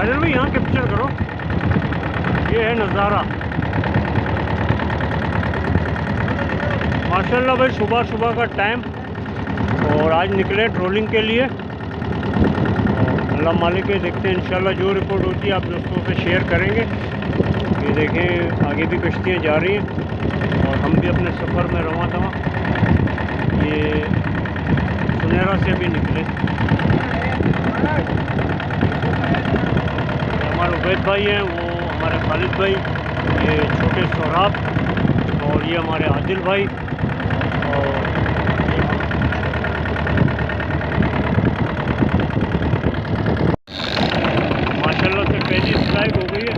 आदिल भाई यहाँ कैप्चर करो, ये है नज़ारा माशाल्लाह भाई। सुबह सुबह का टाइम और आज निकले ट्रोलिंग के लिए। अल्लाह मालिक है, देखते हैं इंशाल्लाह जो रिपोर्ट होती है आप दोस्तों से शेयर करेंगे। ये देखें आगे भी कश्तियाँ जा रही हैं और हम भी अपने सफ़र में रवां था। ये सुनहरा से भी निकले। हमारे उबैद भाई हैं, वो हमारे खालिद भाई, ये छोटे सोहराब और ये हमारे आदिल भाई। और माशाल्लाह से पहली स्ट्राइक हो गई है।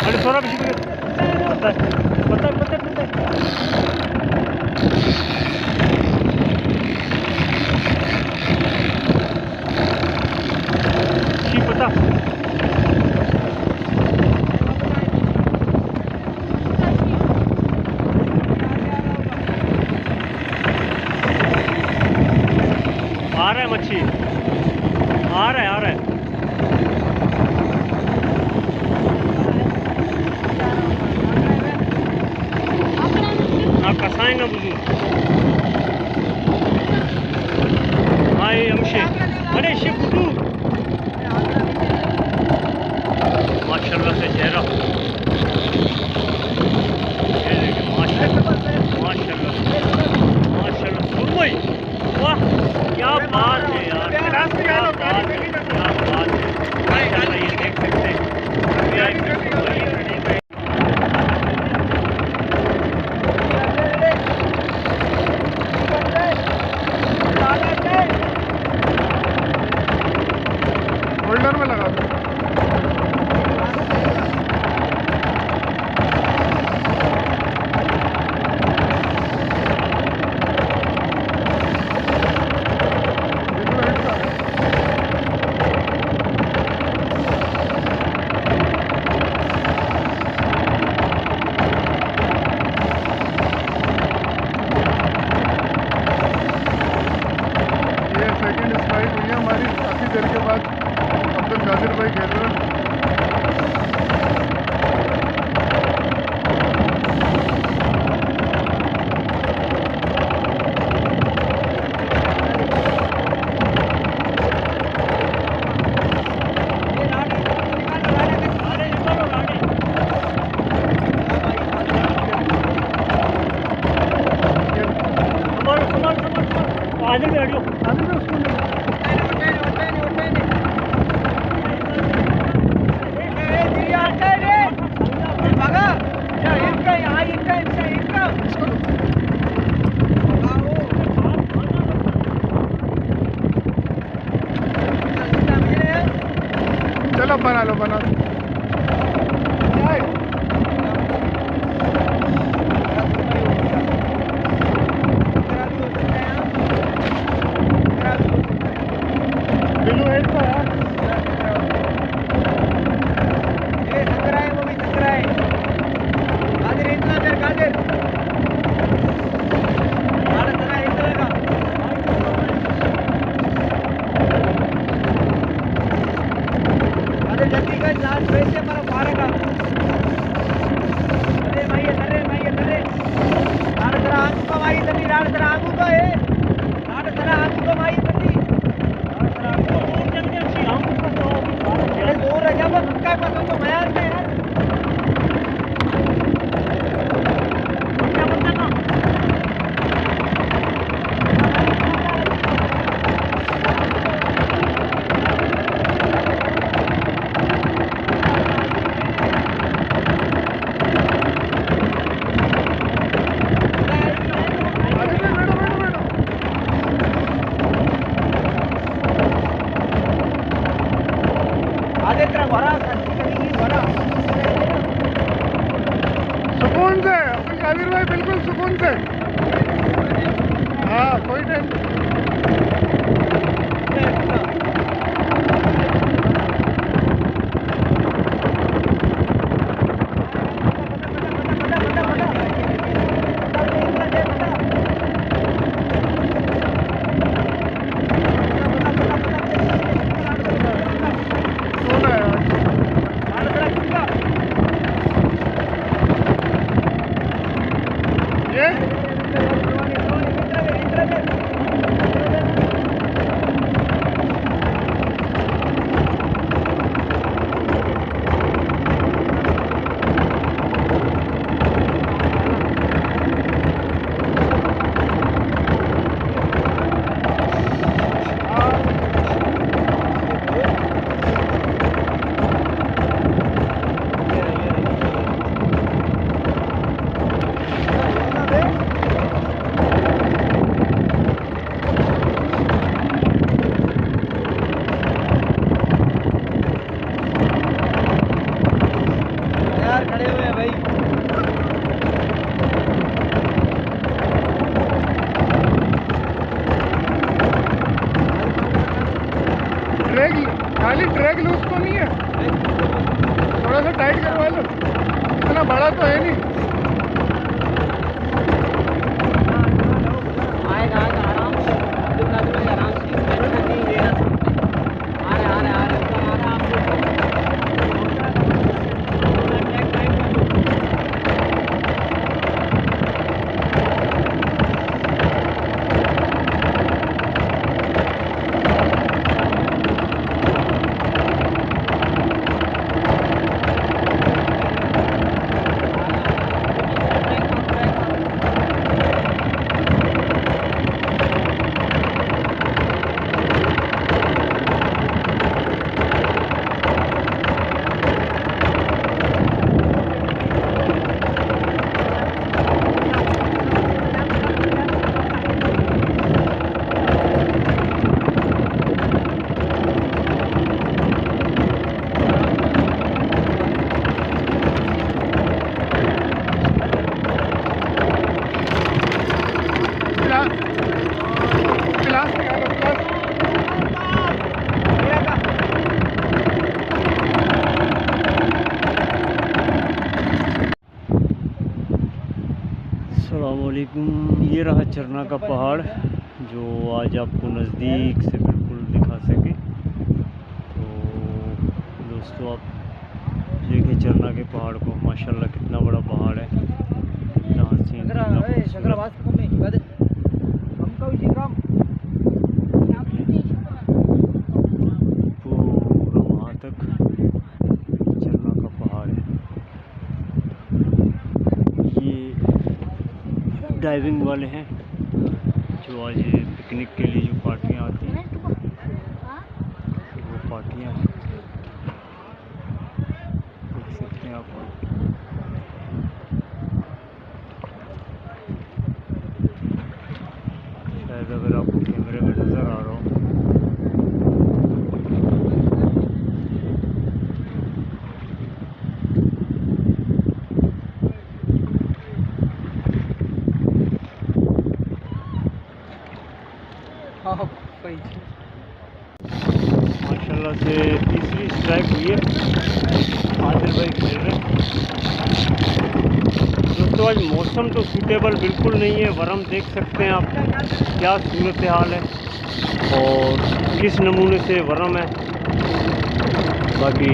अरे सोहराब पता पता पता पता आ रहा है, मच्छी आ रहा है, आ रहा है। आप कसाएंगे बुजू। हाँ ये हमशे, अरे शिव बुजू माशाल्लाह से चेहरा, ये देखिए माशाल्लाह माशाल्लाह माशाल्लाह। सुन भाई वाह क्या बात है यार, क्या बात है, क्या बात है माशाल्लाह। ये देख सकते हैं होल्डर में लगा दो। सेकंड स्ट्राइक हुई है हमारी, काफ़ी देर के बाद अब्दुल कादिर भाई खेल रहे हैं। आदिल में हटियो, आदिल में उसको चलो बना लो, बना लो। सुकून से अब्दुल कादिर भाई, बिल्कुल सुकून से। हाँ कोई टेंशन। खाली ट्रैक लूज तो नहीं है, थोड़ा सा टाइट करवा लो, इतना बड़ा तो है नहीं। आएगा आएगा आराम से, आराम से टेंशन नहीं लेना। आ रहे आ रहे आ रहे ऊपर आ रहे आप क्लास निकालो, क्लास। अस्सलामुअलैकुम। ये रहा चरना का पहाड़ जो आज आपको नज़दीक से बिल्कुल दिखा सके। तो दोस्तों आप देखिए चरना के पहाड़ को, माशाल्लाह कितना बड़ा पहाड़ है, कितना हसीन, कितना खूबसूरत। पूरा वहाँ तक चरना का पहाड़ है। ये डाइविंग वाले हैं जो आज पिकनिक के लिए जो पार्टियाँ आती हैं, वो पार्टियाँ हैं, देख सकते हैं आप। शायद अगर आपको कैमरे में नज़र आ रहा हो, माशाल्लाह से तीसरी स्ट्राइक हुई है, आदिल भाई खेल रहे हैं। दोस्तों आज मौसम तो सूटेबल बिल्कुल नहीं है, वरम देख सकते हैं आप क्या सूरत हाल है और किस नमूने से वरम है। बाकी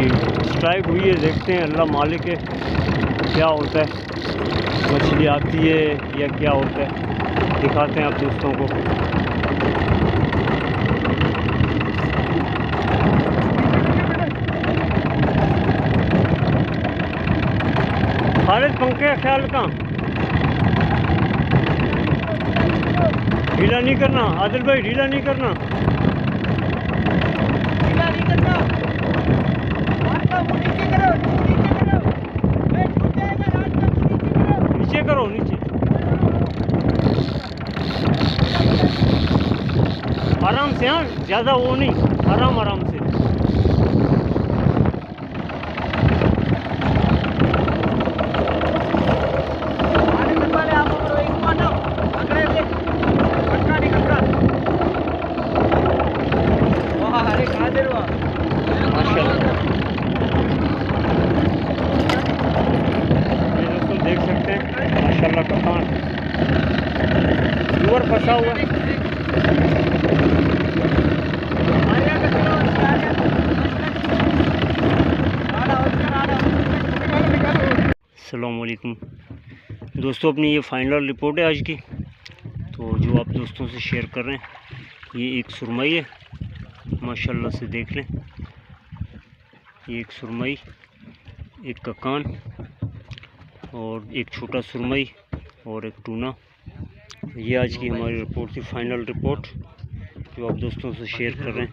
स्ट्राइक हुई है, देखते हैं, अल्लाह मालिक है क्या होता है, मछली आती है या क्या होता है, दिखाते हैं आप दोस्तों को। खालिद पंखे का ख्याल कहाँ, ढीला नहीं करना आदिल भाई, ढीला नहीं करना, ढीला नहीं करना, हाथ का मुंह नीचे करो, वेट छूट जाएगा, हाथ का मुंह नीचे करो, नीचे आराम से, हाँ ज़्यादा वो नहीं, आराम आराम से। देख सकते हैं माशाल्लाह कप्तान ऊपर फंसा हुआ है। अस्सलाम वालेकुम दोस्तों, अपनी ये फाइनल रिपोर्ट है आज की, तो जो आप दोस्तों से शेयर कर रहे हैं। ये एक सुरमई है, माशाल्लाह से देख लें, ये एक सुरमई, एक ककान और एक छोटा सुरमई और एक टूना। ये आज की हमारी रिपोर्ट थी, फाइनल रिपोर्ट जो आप दोस्तों से शेयर कर रहे हैं।